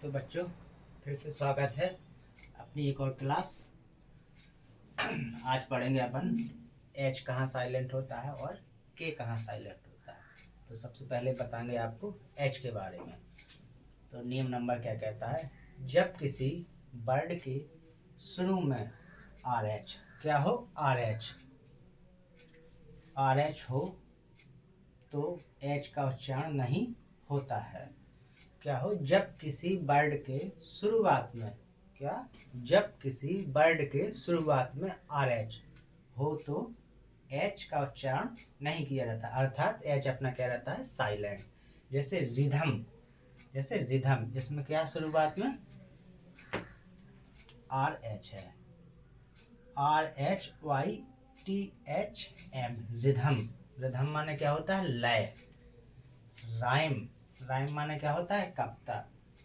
तो बच्चों फिर से स्वागत है अपनी एक और क्लास। आज पढ़ेंगे अपन एच कहाँ साइलेंट होता है और के कहाँ साइलेंट होता है। तो सबसे पहले बताएंगे आपको एच के बारे में। तो नियम नंबर क्या कहता है, जब किसी वर्ड के शुरू में आर एच क्या हो, आर एच हो तो एच का उच्चारण नहीं होता है। क्या हो, जब किसी वर्ड के शुरुआत में जब किसी वर्ड के शुरुआत में आर एच हो तो एच का उच्चारण नहीं किया जाता, अर्थात एच अपना क्या रहता है, साइलेंट। जैसे रिधम, इसमें क्या शुरुआत में आर एच है, RHYTHM, रिधम माने क्या होता है, लय। राइम माने क्या होता है, कविता।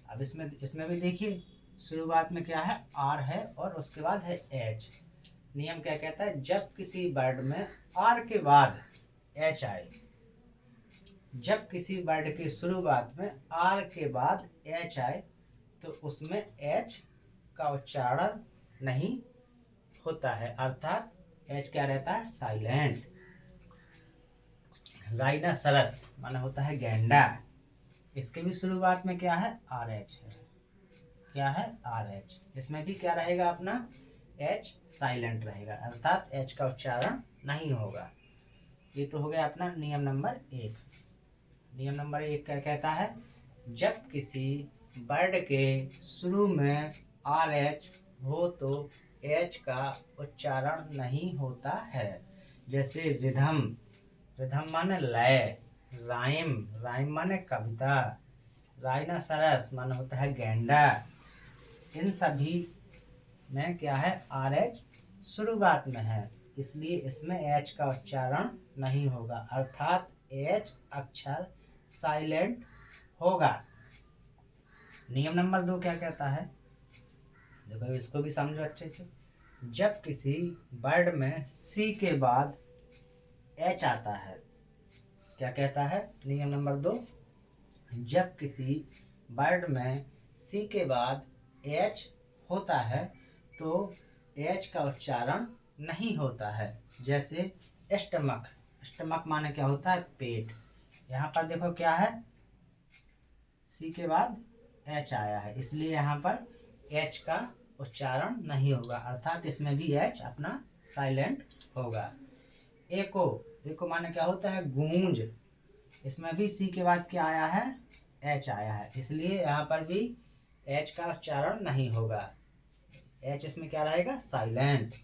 अब इसमें भी देखिए शुरुआत में क्या है, आर है और उसके बाद है एच। नियम क्या कहता है, जब किसी वर्ड में आर के बाद एच आए, जब किसी वर्ड की शुरुआत में आर के बाद एच आए तो उसमें एच का उच्चारण नहीं होता है, अर्थात एच क्या रहता है, साइलेंट। राइनासरस माने होता है गैंडा, इसके भी शुरुआत में क्या है, आर एच है। क्या है, आर एच। इसमें भी क्या रहेगा अपना, एच साइलेंट रहेगा, अर्थात एच का उच्चारण नहीं होगा। ये तो हो गया अपना नियम नंबर 1। नियम नंबर 1 क्या कहता है, जब किसी वर्ड के शुरू में आर एच हो तो एच का उच्चारण नहीं होता है। जैसे रिधम माने लय, राइम माने कविता, राइनासरस माने होता है गैंडा। इन सभी में क्या है, आर एच शुरुआत में है, इसलिए इसमें एच का उच्चारण नहीं होगा, अर्थात एच अक्षर साइलेंट होगा। नियम नंबर 2 क्या कहता है, देखो इसको भी समझो अच्छे से। जब किसी वर्ड में सी के बाद एच आता है, क्या कहता है, नियम नंबर 2, जब किसी वर्ड में सी के बाद एच होता है तो एच का उच्चारण नहीं होता है। जैसे स्टमक माने क्या होता है, पेट। यहाँ पर देखो क्या है, सी के बाद एच आया है, इसलिए यहाँ पर एच का उच्चारण नहीं होगा, अर्थात इसमें भी एच अपना साइलेंट होगा। एको माने क्या होता है, गूंज। इसमें भी सी के बाद क्या आया है, एच आया है, इसलिए यहाँ पर भी एच का उच्चारण नहीं होगा, एच इसमें क्या रहेगा, साइलेंट।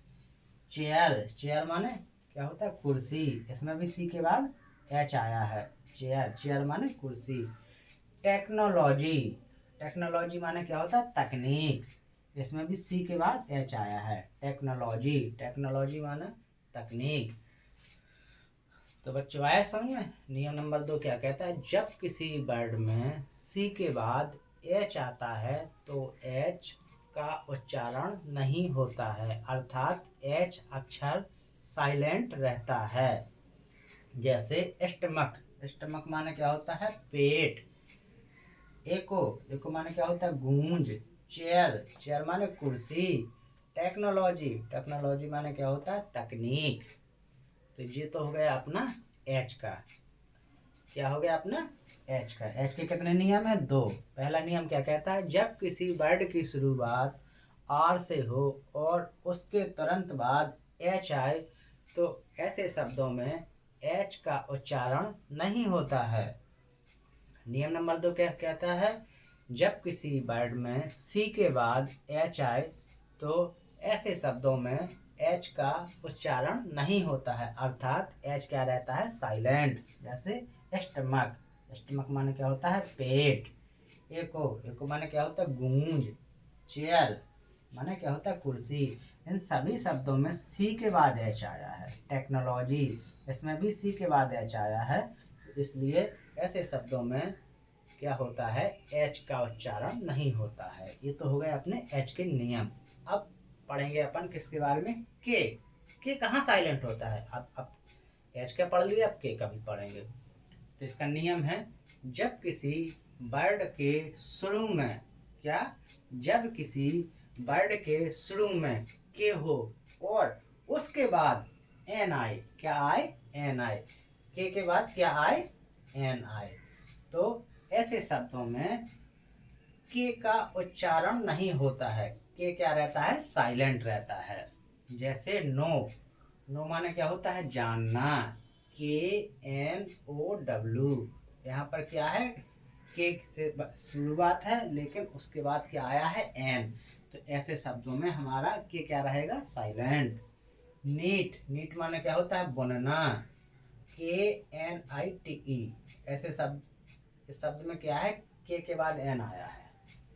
चेयर माने क्या होता है, कुर्सी। इसमें भी सी के बाद एच आया है, चेयर माने कुर्सी। टेक्नोलॉजी माने क्या होता है, तकनीक। इसमें भी सी के बाद एच आया है, टेक्नोलॉजी माने तकनीक। तो बच्चों आया समझ में। नियम नंबर 2 क्या कहता है, जब किसी वर्ड में सी के बाद एच आता है तो एच का उच्चारण नहीं होता है, अर्थात एच अक्षर साइलेंट रहता है। जैसे स्टमक माने क्या होता है, पेट। एको माने क्या होता है, गूंज। चेयर माने कुर्सी। टेक्नोलॉजी माने क्या होता है, तकनीक। तो ये तो हो गया अपना एच का। क्या हो गया अपना एच का। एच के कितने नियम है, 2। पहला नियम क्या कहता है, जब किसी वर्ड की शुरुआत आर से हो और उसके तुरंत बाद एच आए तो ऐसे शब्दों में एच का उच्चारण नहीं होता है। नियम नंबर 2 क्या कहता है, जब किसी वर्ड में सी के बाद एच आए तो ऐसे शब्दों में एच का उच्चारण नहीं होता है, अर्थात एच क्या रहता है, साइलेंट। जैसे स्टमक माने क्या होता है, पेट। एको माने क्या होता है, गूंज। चेयर माने क्या होता है, कुर्सी। इन सभी शब्दों में सी के बाद एच आया है। टेक्नोलॉजी, इसमें भी सी के बाद एच आया है, इसलिए ऐसे शब्दों में क्या होता है, एच का उच्चारण नहीं होता है। ये तो हो गए अपने एच के नियम। अब पढ़ेंगे अपन किसके बारे में, के कहाँ साइलेंट होता है। अब एच का पढ़ लिया, अब के का भी पढ़ेंगे। तो इसका नियम है, जब किसी वर्ड के शुरू में क्या, जब किसी वर्ड के शुरू में के हो और उसके बाद एन आए, क्या आए, एन आए, के बाद क्या आए, एन आए, तो ऐसे शब्दों में के का उच्चारण नहीं होता है, के क्या रहता है, साइलेंट रहता है। जैसे नो, नो माने क्या होता है, जानना, के एन ओ डब्ल्यू, यहाँ पर क्या है, के से शुरुआत है लेकिन उसके बाद क्या आया है, एन, तो ऐसे शब्दों में हमारा के क्या रहेगा, साइलेंट। नीट, नीट माने क्या होता है, बुनना, के एन आई टी ई, ऐसे शब्द, इस शब्द में क्या है, के बाद एन आया है,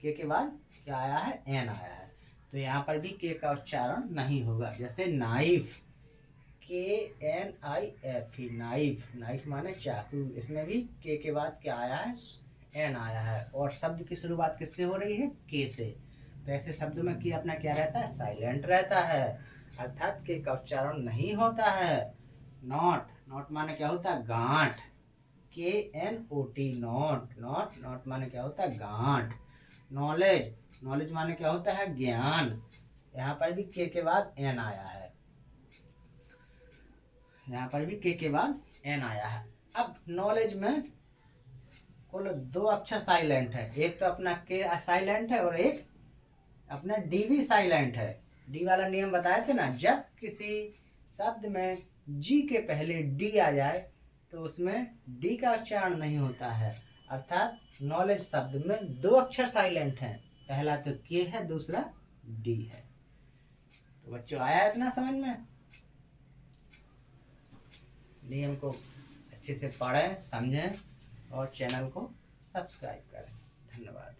के बाद क्या आया है, एन आया है, तो यहाँ पर भी के का उच्चारण नहीं होगा। जैसे knife, K N I F E, knife, knife माने चाकू, इसमें भी के बाद क्या आया है, एन आया है, और शब्द की शुरुआत किससे हो रही है, के से, तो ऐसे शब्दों में के अपना क्या रहता है, साइलेंट रहता है, अर्थात के का उच्चारण नहीं होता है। नॉट, नॉट माने क्या होता है, गांठ, K N O T, knot, knot, knot माने क्या होता है, गांठ। नॉलेज, नॉलेज माने क्या होता है, ज्ञान, यहाँ पर भी के बाद एन आया है, यहाँ पर भी के बाद एन आया है। अब नॉलेज में कुल 2 अक्षर साइलेंट है, एक तो अपना के साइलेंट है और एक अपना डी भी साइलेंट है। डी वाला नियम बताए थे ना, जब किसी शब्द में जी के पहले डी आ जाए तो उसमें डी का उच्चारण नहीं होता है, अर्थात नॉलेज शब्द में 2 अक्षर साइलेंट हैं, पहला तो के है, दूसरा डी है। तो बच्चों आया इतना समझ में, नियम को अच्छे से पढ़ें, समझें और चैनल को सब्सक्राइब करें। धन्यवाद।